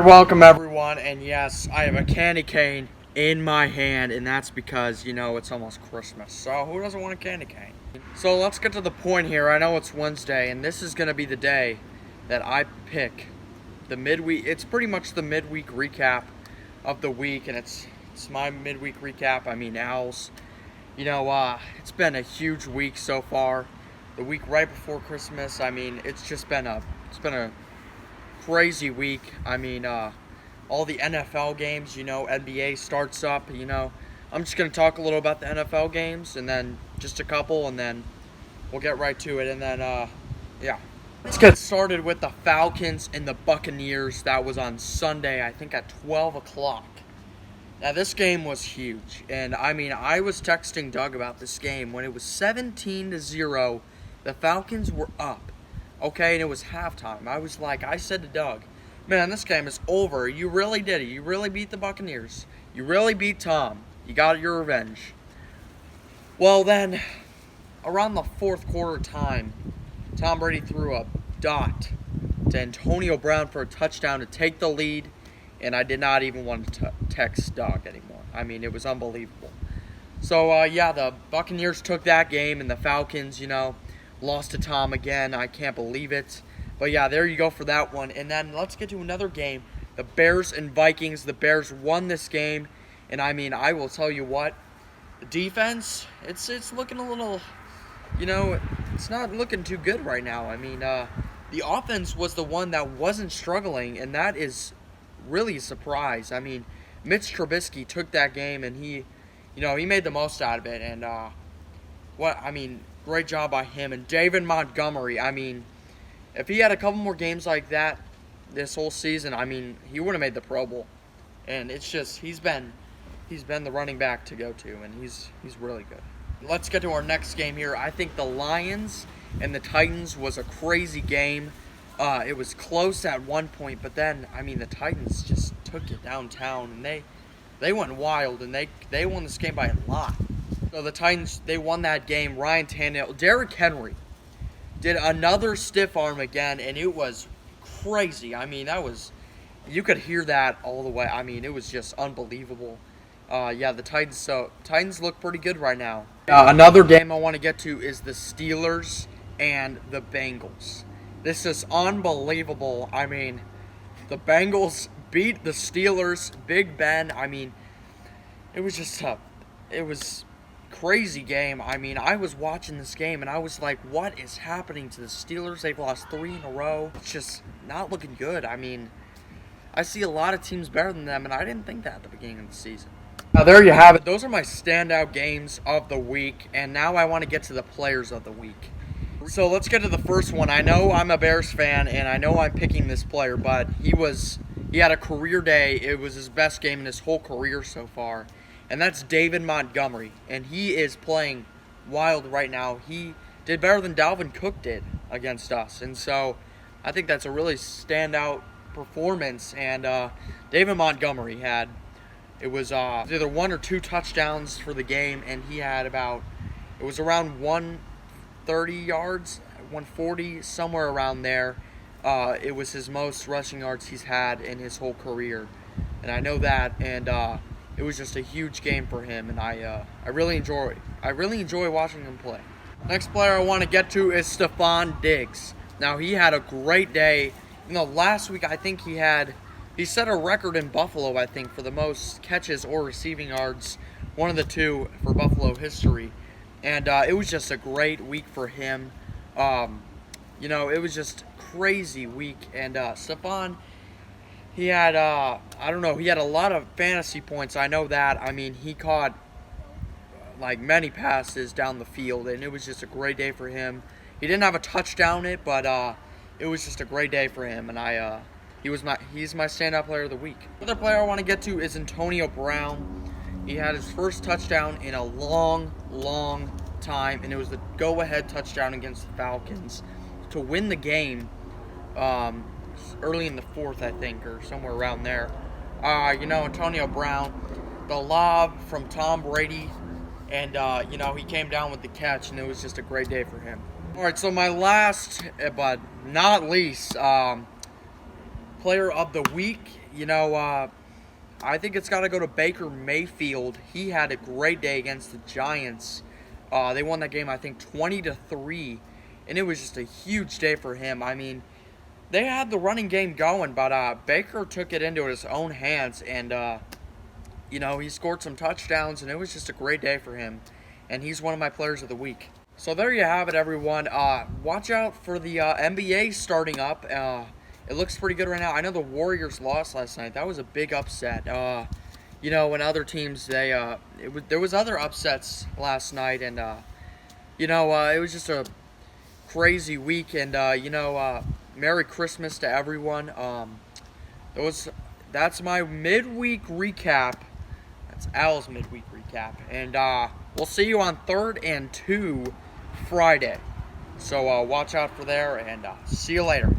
Welcome everyone, and yes, I have a candy cane in my hand, and that's because, it's almost Christmas, so who doesn't want a candy cane? So let's get to the point here. I know it's Wednesday, and this is going to be the day that I pick the midweek. It's pretty much the midweek recap of the week, and it's my midweek recap. I mean, Owls. It's been a huge week so far. The week right before Christmas, I mean, it's been a crazy week. I mean, all the NFL games, NBA starts up, I'm just going to talk a little about the NFL games and then just a couple, and then we'll get right to it. And then, yeah. Let's get started with the Falcons and the Buccaneers. That was on Sunday, I think at 12 o'clock. Now, this game was huge. And, I mean, I was texting Doug about this game. When it was 17-0, the Falcons were up. Okay, and it was halftime. I said to Doug, man, this game is over. You really did it. You really beat the Buccaneers. You really beat Tom. You got your revenge. Well, then, around the fourth quarter time, Tom Brady threw a dot to Antonio Brown for a touchdown to take the lead, and I did not even want to text Doug anymore. I mean, it was unbelievable. So, yeah, the Buccaneers took that game, and the Falcons, lost to Tom again. I can't believe it. But yeah, there you go for that one. And then let's get to another game. The Bears and Vikings. The Bears won this game. And I mean, I will tell you what. The defense, it's looking a little, it's not looking too good right now. I mean, the offense was the one that wasn't struggling. And that is really a surprise. I mean, Mitch Trubisky took that game and he made the most out of it. And, great job by him. And David Montgomery, I mean, if he had a couple more games like that this whole season, I mean, he would have made the Pro Bowl. And it's just, he's been the running back to go to, and he's really good. Let's get to our next game here. I think the Lions and the Titans was a crazy game. It was close at one point, but then, I mean, the Titans just took it downtown, and they went wild, and they won this game by a lot. So the Titans, they won that game. Ryan Tannehill, Derrick Henry did another stiff arm again, and it was crazy. I mean, you could hear that all the way. I mean, it was just unbelievable. Yeah, the Titans look pretty good right now. Another game I want to get to is the Steelers and the Bengals. This is unbelievable. I mean, the Bengals beat the Steelers. Big Ben, I mean, it was just tough. It was crazy game. I mean, I was watching this game and I was like, what is happening to the Steelers? They've lost 3 in a row. It's just not looking good. I mean, I see a lot of teams better than them, and I didn't think that at the beginning of the season. Now, there you have it. Those are my standout games of the week, and now I want to get to the players of the week. So let's get to the first one. I know I'm a Bears fan, and I know I'm picking this player, but he had a career day. It was his best game in his whole career so far. And that's David Montgomery, and he is playing wild right now. He did better than Dalvin Cook did against us, and so I think that's a really standout performance. And David Montgomery it was either 1 or 2 touchdowns for the game, and he had it was around 130 yards, 140, somewhere around there. It was his most rushing yards he's had in his whole career, and I know that, and it was just a huge game for him, and I really enjoy watching him play. Next player I want to get to is Stephon Diggs. Now, he had a great day. Last week I think he set a record in Buffalo, I think, for the most catches or receiving yards, one of the two for Buffalo history. And it was just a great week for him. It was just a crazy week, and Stephon, he had, he had a lot of fantasy points. I know that. I mean, he caught, many passes down the field, and it was just a great day for him. He didn't have a touchdown in it, but it was just a great day for him, and he's my standout player of the week. Another player I want to get to is Antonio Brown. He had his first touchdown in a long, long time, and it was the go-ahead touchdown against the Falcons to win the game. Early in the fourth, I think, or somewhere around there. Antonio Brown, the lob from Tom Brady, and, he came down with the catch, and it was just a great day for him. All right, so my last, but not least, player of the week, I think it's got to go to Baker Mayfield. He had a great day against the Giants. They won that game, I think, 20-3, and it was just a huge day for him. I mean, they had the running game going, but Baker took it into his own hands, and he scored some touchdowns, and it was just a great day for him. And he's one of my players of the week. So there you have it, everyone. Watch out for the NBA starting up. It looks pretty good right now. I know the Warriors lost last night. That was a big upset. When other teams, there was other upsets last night, and it was just a crazy week. And Merry Christmas to everyone. That's my midweek recap. That's Al's midweek recap, and we'll see you on 3rd and 2 Friday. So watch out for there, and see you later.